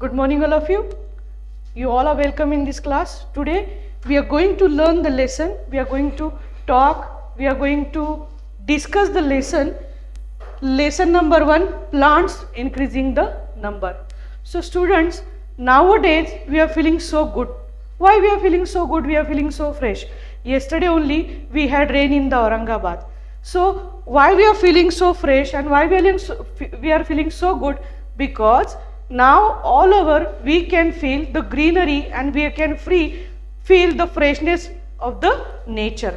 Good morning all of you. You all are welcome in this class. Today we are going to learn the lesson. We are going to talk. We are going to discuss the lesson. Lesson number 1, plants increasing the number. So students, nowadays we are feeling so good. Why we are feeling so good? We are feeling so fresh. Yesterday only we had rain in the Aurangabad. So why we are feeling so fresh and why we are feeling so good? Because now all over we can feel the greenery and we can feel the freshness of the nature.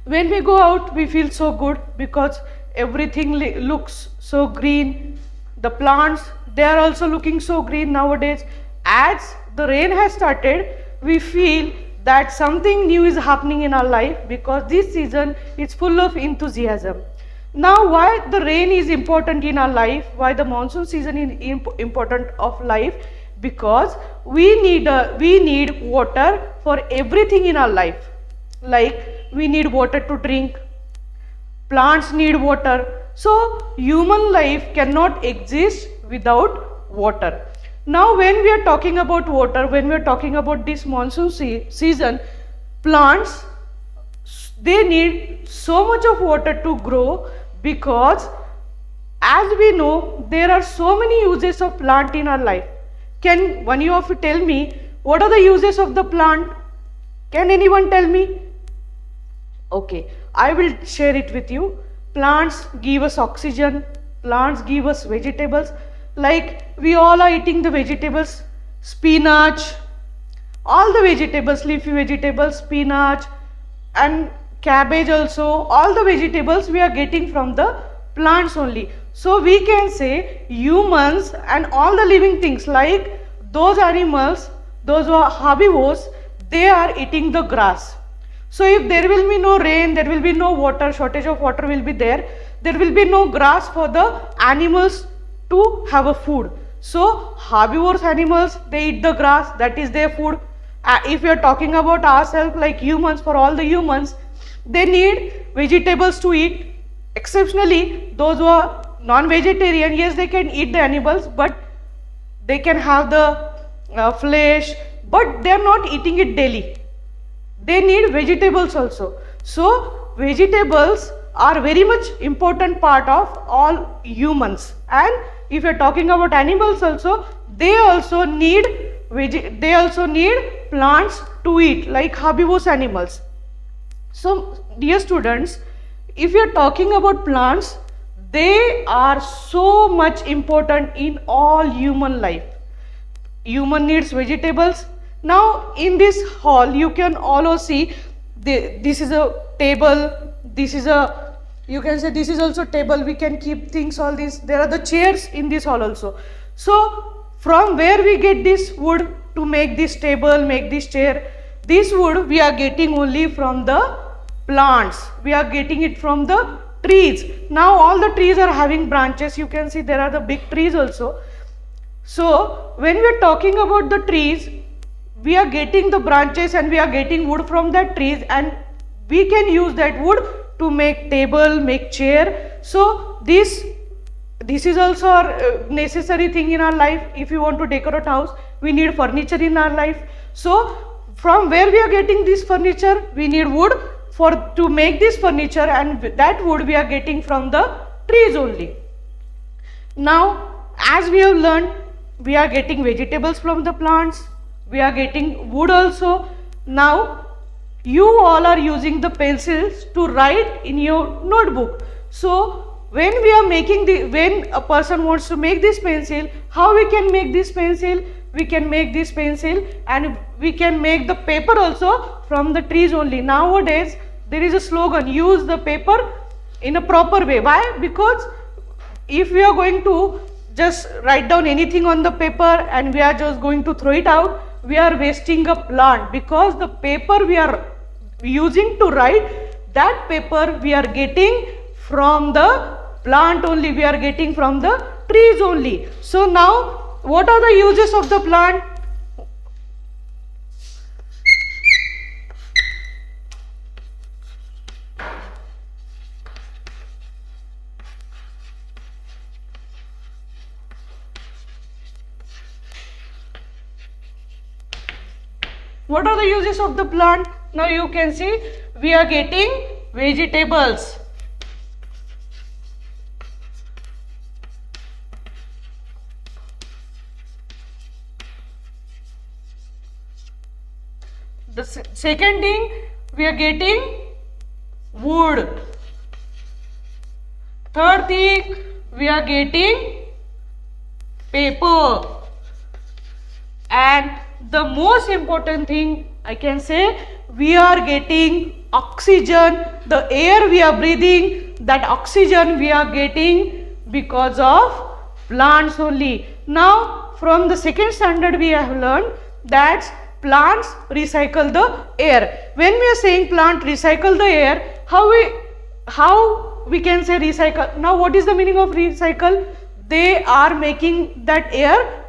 When we go out we feel so good because everything looks so green. The plants, they are also looking so green nowadays. As the rain has started, we feel that something new is happening in our life because this season is full of enthusiasm. Now why the rain is important in our life, why the monsoon season is important of life? Because we need water for everything in our life. Like we need water to drink, plants need water, so human life cannot exist without water. Now when we are talking about water, when we are talking about this monsoon season, plants, they need so much of water to grow because as we know there are so many uses of plant in our life. Can one of you tell me what are the uses of the plant? Can anyone tell me? Okay, I will share it with you. Plants give us oxygen, plants give us vegetables. Like we all are eating the vegetables, spinach, all the vegetables, leafy vegetables, spinach and cabbage also, all the vegetables we are getting from the plants only. So we can say humans and all the living things like those animals, those who are herbivores, they are eating the grass. So if there will be no rain, there will be no water, shortage of water will be there will be no grass for the animals to have a food. So herbivorous animals, they eat the grass, that is their food. If we are talking about ourselves like humans, for all the humans, they need vegetables to eat. Exceptionally, those who are non-vegetarian, yes, they can eat the animals, but they can have the flesh, but they are not eating it daily. They need vegetables also. So vegetables are very much important part of all humans. And if you are talking about animals also, they also need plants to eat, like herbivorous animals. So dear students, if you are talking about plants, they are so much important in all human life. Human needs vegetables. Now in this hall you can all see this is a table, this is a, you can say this is also table, we can keep things, all this. There are the chairs in this hall also. So from where we get this wood to make this table, make this chair? This wood we are getting only from the plants, we are getting it from the trees. Now all the trees are having branches, you can see there are the big trees also. So when we are talking about the trees, we are getting the branches and we are getting wood from that trees, and we can use that wood to make table, make chair. So this is also a necessary thing in our life. If you want to decorate house, we need furniture in our life. So from where we are getting this furniture, we need wood to make this furniture, and that wood we are getting from the trees only. Now as we have learned, we are getting vegetables from the plants, we are getting wood also. Now you all are using the pencils to write in your notebook. So when we are making when a person wants to make this pencil, how we can make this pencil? We can make this pencil and we can make the paper also from the trees only. Nowadays there is a slogan, use the paper in a proper way. Why? Because if we are going to just write down anything on the paper and we are just going to throw it out, we are wasting a plant, because the paper we are using to write, that paper we are getting from the plant only, we are getting from the trees only. So now what are the uses of the plant? What are the uses of the plant? Now you can see we are getting vegetables. The second thing, we are getting wood. Third thing, we are getting paper. And the most important thing I can say, we are getting oxygen. The air we are breathing, that oxygen we are getting because of plants only. Now from the second standard we have learned that plants recycle the air. When we are saying plant recycle the air, how we can say recycle? Now what is the meaning of recycle? They are making that air,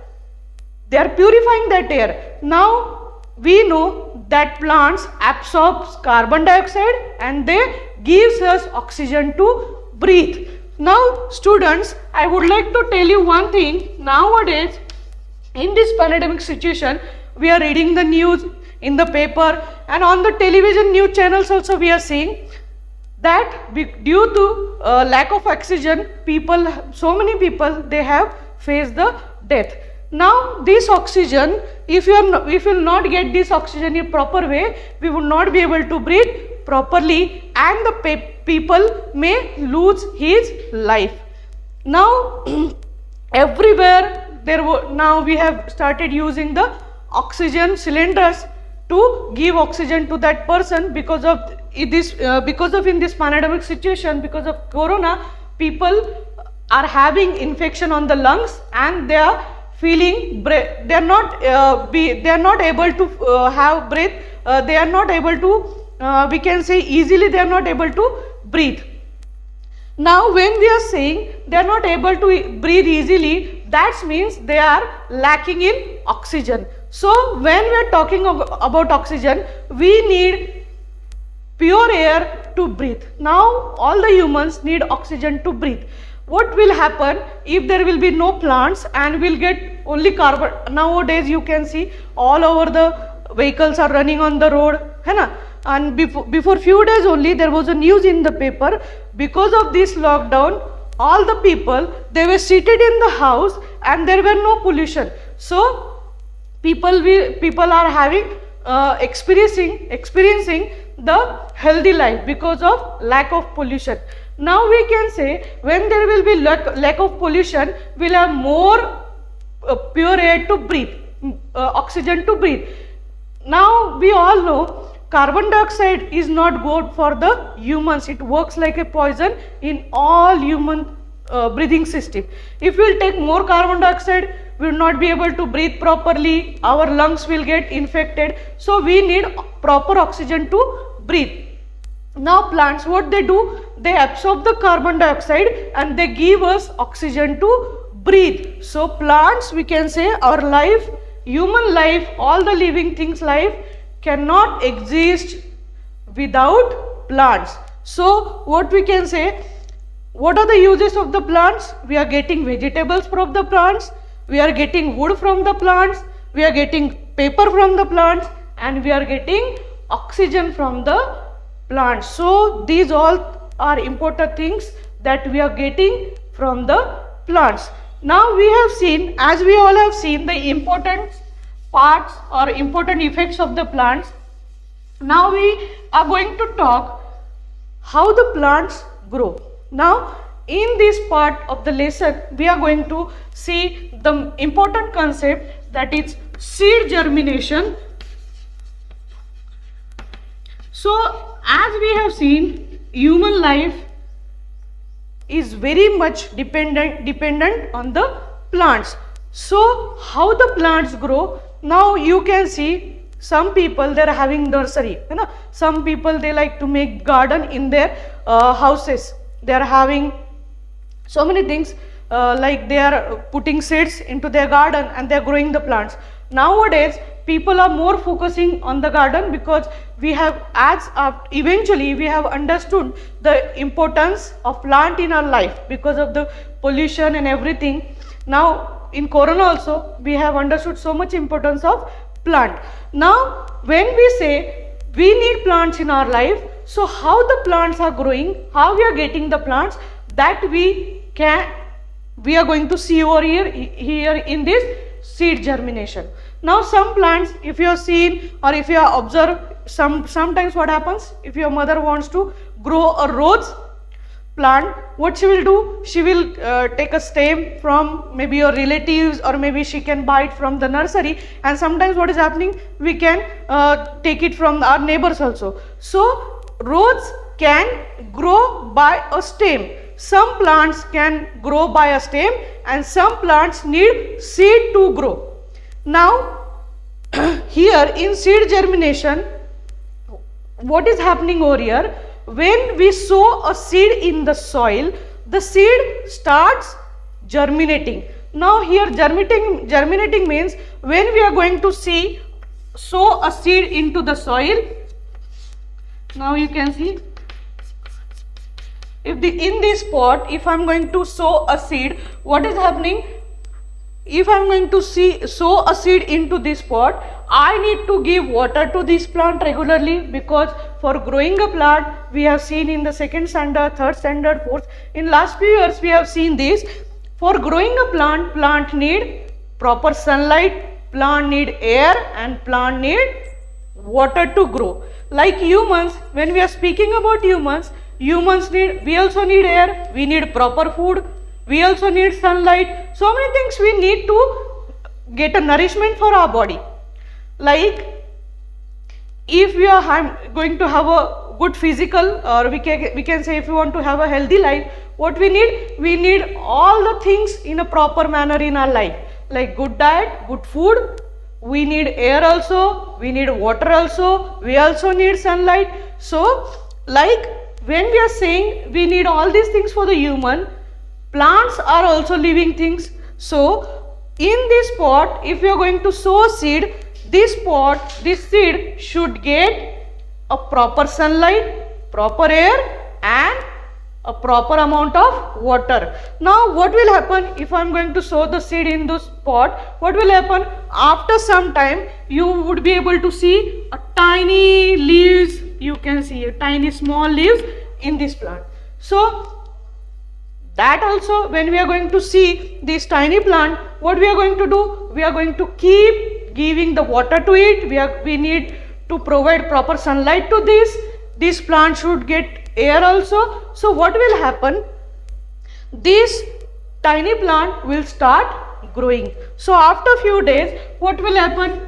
they are purifying that air. Now we know that plants absorbs carbon dioxide and they gives us oxygen to breathe. Now students, I would like to tell you one thing. Nowadays in this pandemic situation, we are reading the news in the paper and on the television news channels also we are seeing that due to lack of oxygen, so many people, they have faced the death. Now this oxygen, if we will not get this oxygen in proper way, we would not be able to breathe properly and the people may lose his life. Now everywhere now we have started using the oxygen cylinders to give oxygen to that person because of this in this pandemic situation, because of corona, people are having infection on the lungs and they are feeling they are not able to have breath, they are not able to we can say easily they are not able to breathe. Now when we are saying they are not able to breathe easily, that means they are lacking in oxygen. So when we are talking about oxygen, we need pure air to breathe. Now all the humans need oxygen to breathe. What will happen if there will be no plants and we'll get only carbon? Nowadays you can see all over the vehicles are running on the road, hai na? And before few days only there was a news in the paper, because of this lockdown all the people, they were seated in the house and there were no pollution. So people are having experiencing the healthy life because of lack of pollution. Now we can say when there will be lack of pollution, we'll have more pure air to breathe, oxygen to breathe. Now we all know carbon dioxide is not good for the humans. It works like a poison in all human breathing system. If we will take more carbon dioxide, we will not be able to breathe properly, our lungs will get infected. So we need proper oxygen to breathe. Now plants, what they do, they absorb the carbon dioxide and they give us oxygen to breathe. So plants, we can say our life, human life, all the living things life cannot exist without plants. So what we can say, what are the uses of the plants? We are getting vegetables from the plants, we are getting wood from the plants, we are getting paper from the plants, and we are getting oxygen from the plants. So these all are important things that we are getting from the plants. Now we have seen, as we all have seen, the important parts or important effects of the plants. Now we are going to talk how the plants grow. Now in this part of the lesson, we are going to see the important concept, that is seed germination. So as we have seen, human life is very much dependent on the plants. So how the plants grow? Now you can see some people, they are having nursery, you know? Some people, they like to make garden in their houses. They are having so many things, like they are putting seeds into their garden and they are growing the plants. Nowadays people are more focusing on the garden because we have eventually we have understood the importance of plant in our life because of the pollution and everything. Now in corona also we have understood so much importance of plant. Now when we say we need plants in our life, so how the plants are growing, how we are getting the plants, that we are going to see over here in this seed germination. Now some plants, if you have seen or if you have observed, sometimes what happens, if your mother wants to grow a rose plant, what she will do, she will take a stem from maybe your relatives, or maybe she can buy it from the nursery, and sometimes what is happening, we can take it from our neighbors also. So rose can grow by a stem. Some plants can grow by a stem and some plants need seed to grow. Now here in seed germination, what is happening over here, when we sow a seed in the soil, the seed starts germinating. Now here germinating means when we are going to sow a seed into the soil. Now you can see, in this pot, if I am going to sow a seed, what is happening, if I am going to sow a seed into this pot, I need to give water to this plant regularly, because for growing a plant, we have seen in the second standard, third standard, fourth, in last few years we have seen this. For growing a plant need proper sunlight, plant need air, and plant need water to grow. Like humans, when we are speaking about humans we also need air, we need proper food, we also need sunlight. So many things we need to get a nourishment for our body. Like if we are going to have a good physical, or we can say if we want to have a healthy life, what we need all the things in a proper manner in our life, like good diet, good food, we need air also, we need water also, we also need sunlight. So like when we are saying we need all these things for the human, plants are also living things. So in this pot, if you are going to sow a seed, this seed should get a proper sunlight, proper air, and a proper amount of water. Now what will happen, if I am going to sow the seed in this pot, what will happen, after some time you would be able to see a tiny leaves, you can see a tiny small leaves in this plant. So that also, when we are going to see this tiny plant, what we are going to do, we are going to keep giving the water to it, we need to provide proper sunlight to this plant should get air also. So what will happen, this tiny plant will start growing. So after few days, what will happen,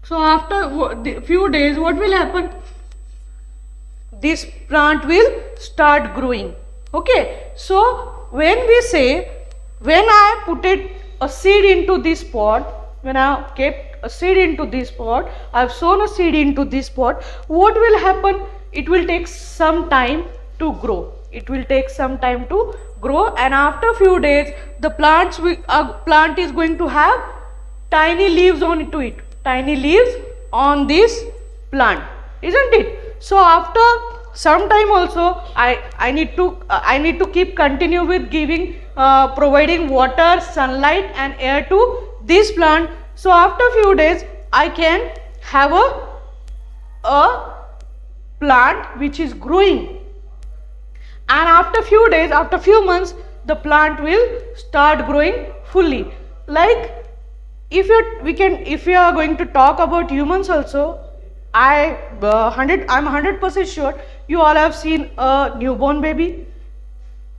so after few days, what will happen, this plant will start growing. Okay, so when we say, when I put a seed into this pot, when I kept a seed into this pot, I have sown a seed into this pot, what will happen, it will take some time to grow. It will take some time to grow, and after few days the plant is going to have tiny leaves on to it, tiny leaves on this plant, isn't it? So after some time also I need to keep continue with giving providing water, sunlight and air to this plant. So after few days I can have a plant which is growing, and after few days, after few months, the plant will start growing fully. Like if we are going to talk about humans also, I'm 100% sure you all have seen a newborn baby.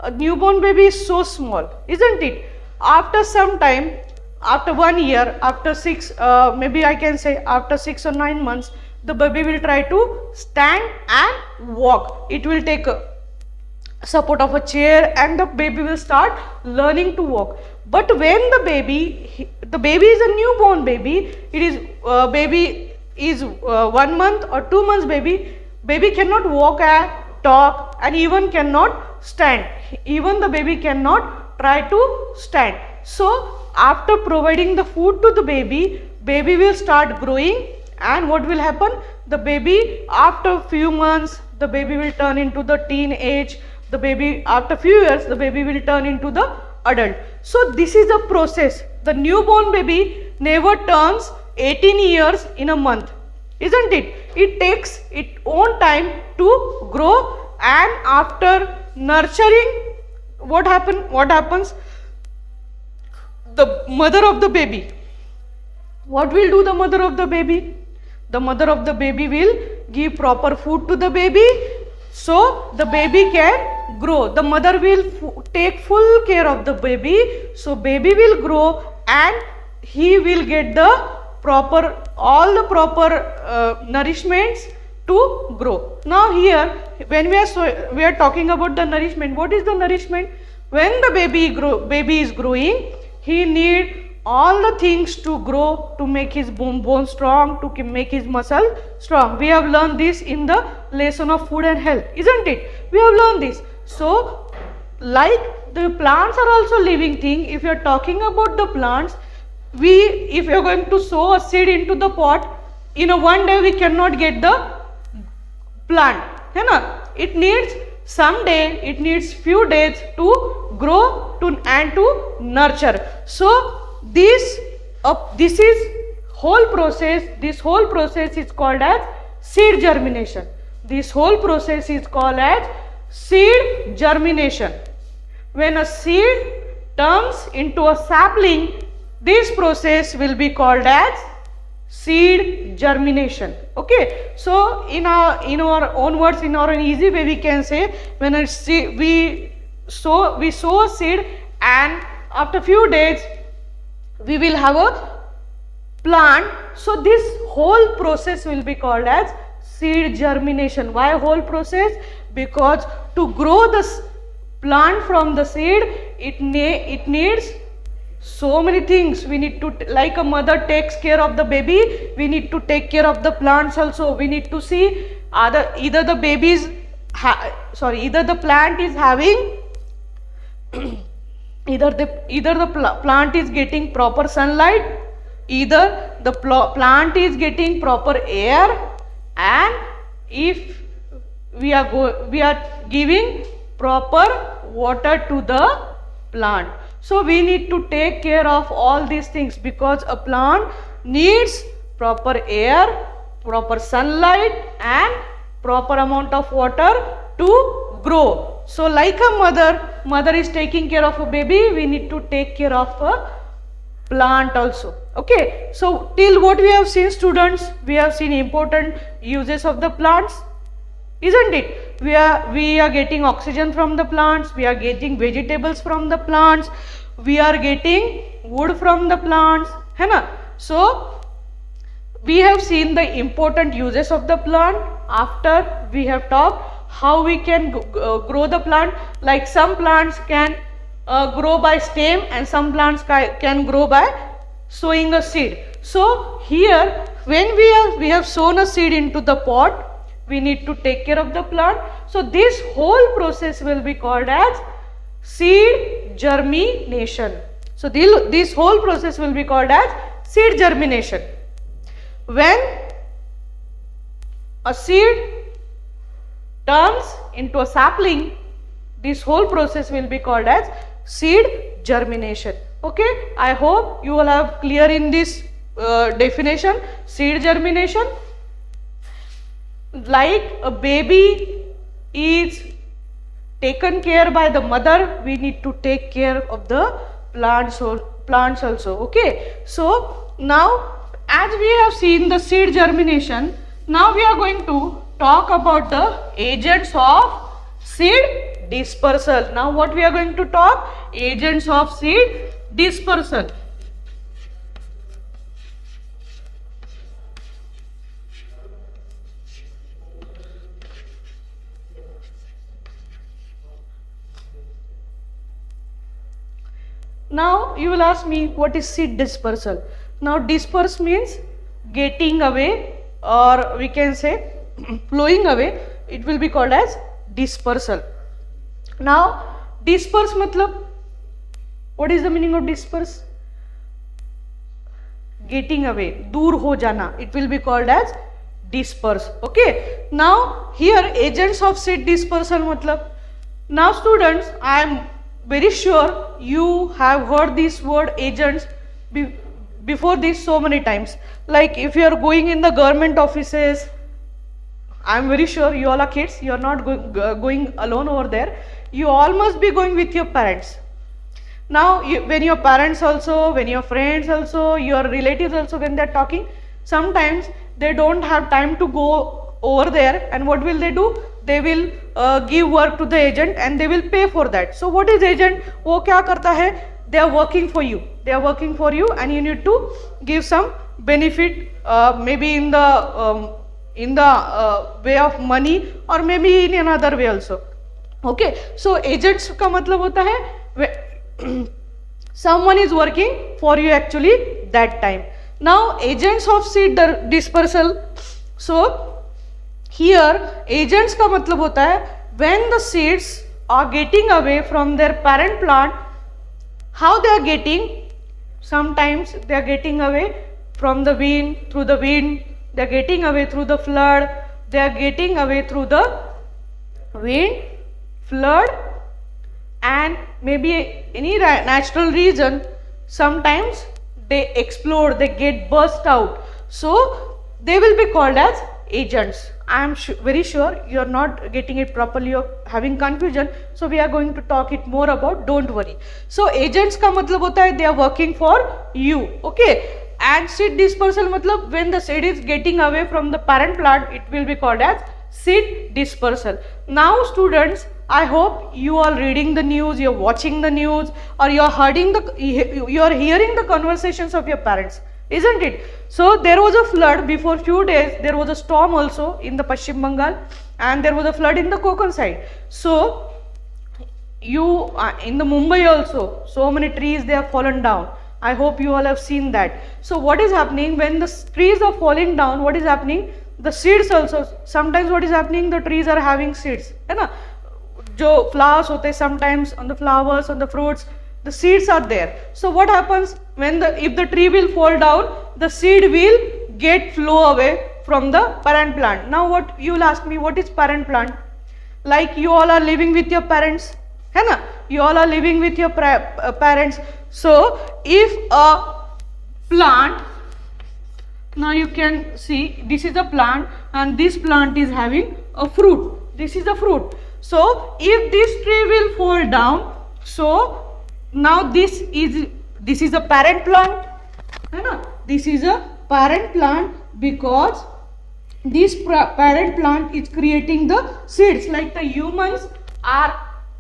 A newborn baby is so small, isn't it? After some time, after 1 year, after maybe I can say after 6 or 9 months, the baby will try to stand and walk. It will take a support of a chair and the baby will start learning to walk. But when the baby is a newborn baby, baby is 1 month or 2 months baby cannot walk and talk and even cannot stand. Even the baby cannot try to stand. So after providing the food to the baby will start growing, and what will happen, the baby after few months, the baby will turn into the teen age. The baby after few years, the baby will turn into the adult. So this is a process. The newborn baby never turns 18 years in a month, isn't it? It takes its own time to grow, and after nurturing, what happens? The mother of the baby, what will do the mother of the baby? The mother of the baby will give proper food to the baby, so the baby can grow. The mother will take full care of the baby, so baby will grow and he will get the all the proper nourishments to grow. Now here, when we are talking about the nourishment, what is the nourishment? When the baby is growing, he needs all the things to grow, to make his bone strong, to make his muscle strong. We have learned this in the lesson of food and health, isn't it? We have learned this. So, like the plants are also living thing. If you are talking about the plants, if you are going to sow a seed into the pot, in a one day we cannot get the plant. It needs some day, it needs few days to grow and to nurture. So this whole process is called as seed germination. This whole process is called as seed germination. When a seed turns into a sapling, this process will be called as seed germination. Okay, so in our own words, in our easy way, we can say, when we sow a seed, and after few days we will have a plant. So this whole process will be called as seed germination. Why whole process? Because to grow this plant from the seed, it needs so many things. We need to, like a mother takes care of the baby, we need to take care of the plants also. We need to see either the plant is having either the plant is getting proper sunlight, either the plant is getting proper air, and if we are giving proper water to the plant. So we need to take care of all these things, because a plant needs proper air, proper sunlight and proper amount of water to grow. So like a mother is taking care of a baby, we need to take care of a plant also. Okay, so till what we have seen, students, we have seen important uses of the plants, isn't it? We are getting oxygen from the plants, we are getting vegetables from the plants, we are getting wood from the plants, so we have seen the important uses of the plant. After we have talked how we can grow the plant, like some plants can grow by stem and some plants can grow by sowing a seed. So here, when we have sown a seed into the pot, we need to take care of the plant. So this whole process will be called as seed germination. So this whole process will be called as seed germination. When a seed turns into a sapling, this whole process will be called as seed germination. Okay, I hope you will have clear in this definition, seed germination. Like a baby is taken care by the mother, we need to take care of the plants also. Okay, so now as we have seen the seed germination, now we are going to talk about the agents of seed dispersal. Now what we are going to talk? Agents of seed dispersal. Now you will ask me, what is seed dispersal? Now disperse means getting away, or we can say flowing away. It will be called as dispersal. Now disperse matlab, what is the meaning of disperse? Getting away, dur ho jana. It will be called as disperse. Okay. Now here agents of seed dispersal matlab. Now students, I am very sure you have heard this word agents before this so many times. Like if you are going in the government offices, I am very sure you all are kids, you are not going alone over there. You all must be going with your parents. Now when your parents also, when your friends also, your relatives also, when they are talking, sometimes they don't have time to go over there, and what will they do? They will give work to the agent and they will pay for that. So what is agent? वो क्या करता है? They are working for you. They are working for you, and you need to give some benefit, maybe in the way of money, or maybe in another way also. Okay, so agents का मतलब होता है someone is working for you actually that time. Now agents of seed dispersal. So here agents का मतलब होता है when the seeds are getting away from their parent plant. How they are getting? Sometimes they are getting away from the wind, through the wind. They are getting away through the flood. They are getting away through the wind, flood, and maybe any natural reason. Sometimes they explode, they get burst out. So they will be called as agents. I am very sure you are not getting it properly, you are having confusion. So we are going to talk it more about, don't worry. So agents का मतलब होता है they are working for you. Okay. And seed dispersal मतलब when the seed is getting away from the parent plant, it will be called as seed dispersal. Now students, I hope you are reading the news, you are watching the news, or you are hearing the conversations of your parents, isn't it? So there was a flood before few days. There was a storm also in the Paschim Bengal, and there was a flood in the Konkan side. So you in the Mumbai also, so many trees they have fallen down. I hope you all have seen that. So what is happening when the trees are falling down? What is happening? The seeds also. Sometimes what is happening? The trees are having seeds, है ना? जो flowers होते, sometimes on the flowers, on the fruits, the seeds are there. So what happens when if the tree will fall down, the seed will get flow away from the parent plant. Now what you will ask me, what is parent plant? Like you all are living with your parents, है ना? You all are living with your parents. So if a plant, now you can see this is a plant and this plant is having a fruit. This is a fruit. So if this tree will fall down, so now this is a parent plant, है ना? This is a parent plant because this parent plant is creating the seeds, like the humans are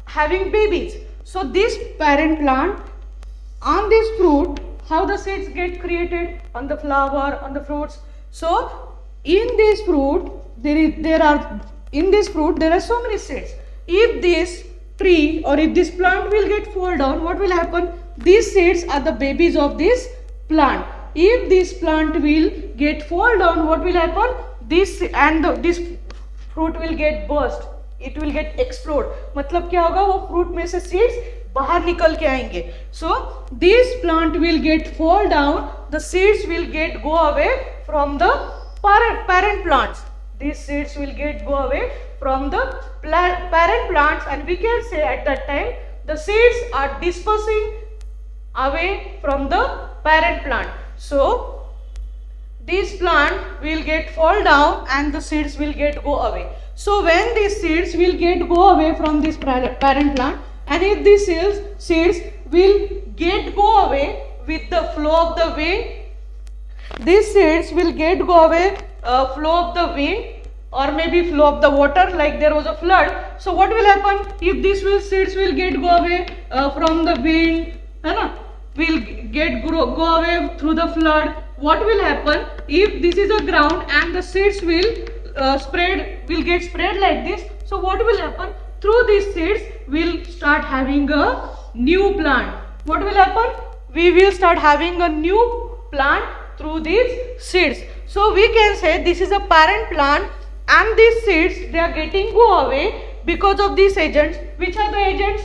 having babies. So this parent plant, on this fruit, how the seeds get created? On the flower, on the fruits. So in this fruit there are so many seeds. If this tree or if this plant will get fall down, what will happen? These seeds are the babies of this plant. If this plant will get fall down, what will happen? This fruit will get burst. It will get explode. मतलब क्या होगा? वो fruit में से seeds बाहर निकल के आएंगे. So this plant will get fall down. The seeds will go away from the parent plants. These seeds will go away from the parent plants, and we can say at that time the seeds are dispersing away from the parent plant. So this plant will get fall down and the seeds will go away. So when these seeds will go away from this parent plant, and if these seeds will go away with the flow of the wind, these seeds will go away flow of the wind, or maybe flow of the water, like there was a flood. So what will happen if these seeds will go away from the wind, will go away through the flood? What will happen if this is a ground and the seeds will get spread like this? So what will happen? Through these seeds we'll start having a new plant. What will happen? We will start having a new plant through these seeds. So we can say this is a parent plant, and these seeds, they are getting go away because of these agents. Which are the agents?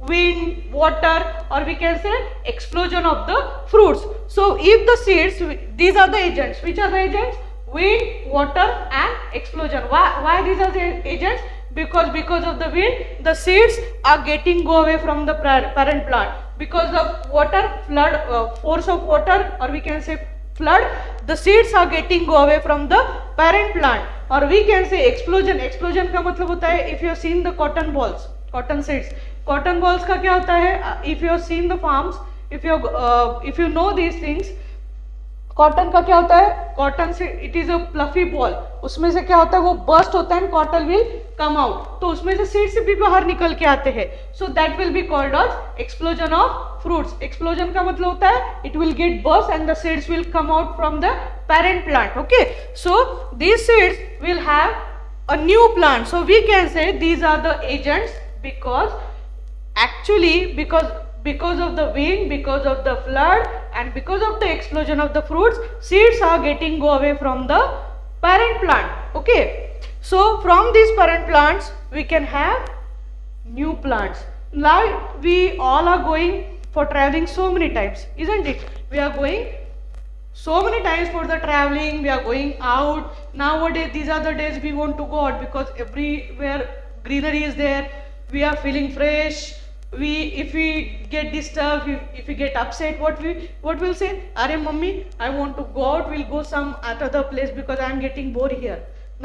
Wind, water, or we can say explosion of the fruits. So if the seeds, these are the agents. Which are the agents? Wind, water, and explosion. Why these are the agents? because of the wind, the seeds are getting go away from the parent plant. Because of water, flood, force of water, or we can say flood, the seeds are getting go away from the parent plant. Or we can say explosion. Explosion का मतलब होता है, if you have seen the cotton balls, cotton seeds, cotton balls का क्या होता है, if you have seen the farms, if you know these things, cotton का क्या होता है, कॉटन से it is a fluffy ball, उसमें से क्या होता है, वो बर्स्ट होता है, कॉटन विल कम आउट, तो उसमें से सीड्स भी बाहर निकल के आते हैं. So that will be called as explosion of fruits. Explosion का मतलब होता है it will get burst and the seeds will come out from the parent plant. Okay, so these seeds will have a new plant. So we can say these are the agents, because actually because of the wind, because of the flood, and because of the explosion of the fruits, seeds are getting go away from the parent plant. Okay, so from these parent plants we can have new plants. Now we all are going for traveling so many times, isn't it? We are going so many times for the traveling, we are going out. Nowadays these are the days we want to go out because everywhere greenery is there, we are feeling fresh. If we get disturbed, if we get upset, what we'll say, "Arey mummy, I want to go out, we'll go some other place because I am getting bored here."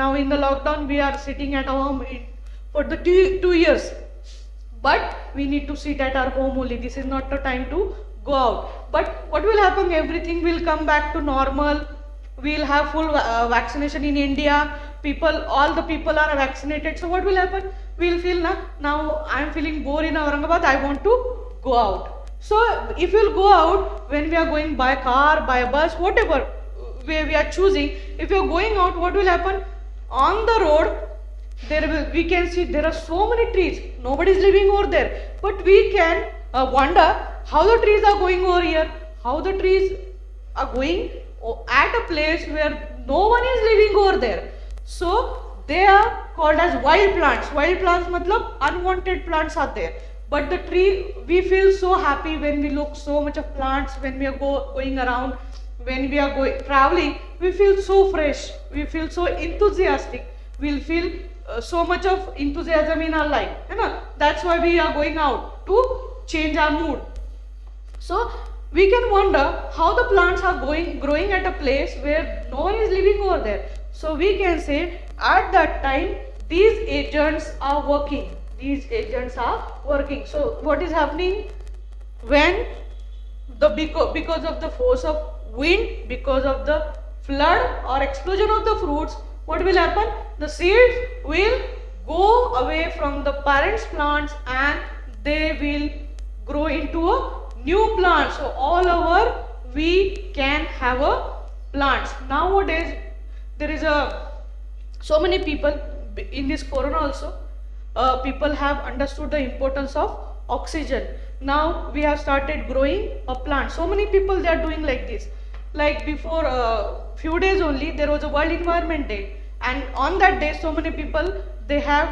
Now in the lockdown we are sitting at home for the 2 years, but we need to sit at our home only. This is not the time to go out. But what will happen, everything will come back to normal. We'll have full vaccination in India, all the people are vaccinated. So what will happen, we'll feel now I'm feeling bored in Aurangabad, I want to go out. So if we'll go out, when we are going by car, by bus, whatever way we are choosing, if you're going out, what will happen, on the road we can see there are so many trees, nobody is living over there, but we can wonder how the trees are going over here, how the trees are going at a place where no one is living over there. So they are called as wild plants. Wild plants matlab unwanted plants are there. But the tree, we feel so happy when we look so much of plants, when we are going around, when we are traveling, we feel so fresh, we feel so enthusiastic, we'll feel so much of enthusiasm in our life. That's why we are going out, to change our mood. So we can wonder how the plants are growing at a place where no one is living over there. So we can say at that time these agents are working. These agents are working. So what is happening, when because of the force of wind, because of the flood or explosion of the fruits, what will happen? The seeds will go away from the parents' plants and they will grow into a new plant. So all over we can have a plants. Nowadays there is so many people in this corona also, people have understood the importance of oxygen. Now we have started growing a plant. So many people, they are doing like this. Like before few days only there was a World Environment Day, and on that day so many people, they have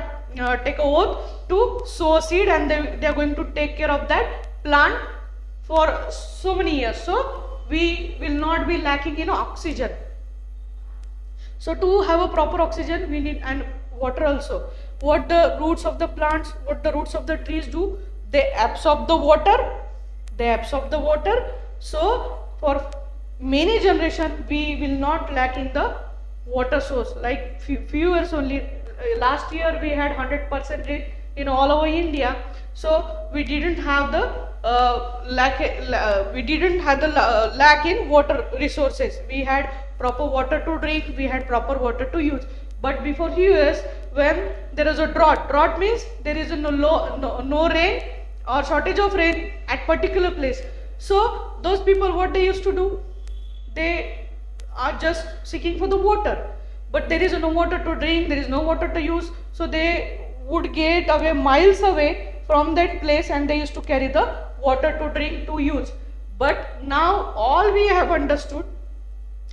take a oath to sow a seed, and they are going to take care of that plant for so many years. So we will not be lacking in oxygen. So to have a proper oxygen we need, and water also. What the roots of the plants, what the roots of the trees do, they absorb the water. So for many generation we will not lack in the water source. Like few years only, last year we had 100% rain in all over India. So we didn't have the lack in water resources. We had proper water to drink, we had proper water to use. But before few years, when there is a drought means there is no rain or shortage of rain at particular place. So those people, what they used to do, they are just seeking for the water, but there is no water to drink, there is no water to use. So they would get away miles away from that place, and they used to carry the water to drink, to use. But now all we have understood,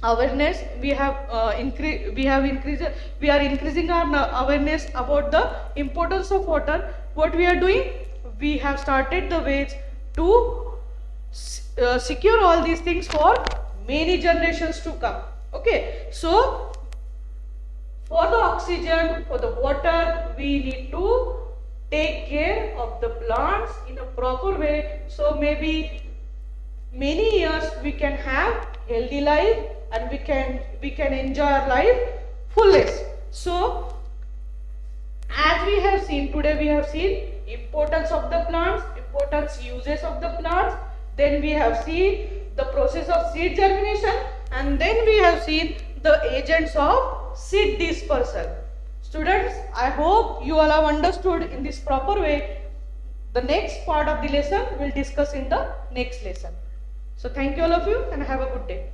awareness, we are increasing our awareness about the importance of water. What we are doing, we have started the ways to secure all these things for many generations to come. Okay, so For the oxygen, for the water, we need to take care of the plants in a proper way. So maybe many years we can have healthy life and we can enjoy our life fullest. So as we have seen today, we have seen importance of the plants, importance uses of the plants, then we have seen the process of seed germination, and then we have seen the agents of seed dispersal. Students, I hope you all have understood in this proper way. The next part of the lesson we'll discuss in the next lesson. So thank you all of you and have a good day.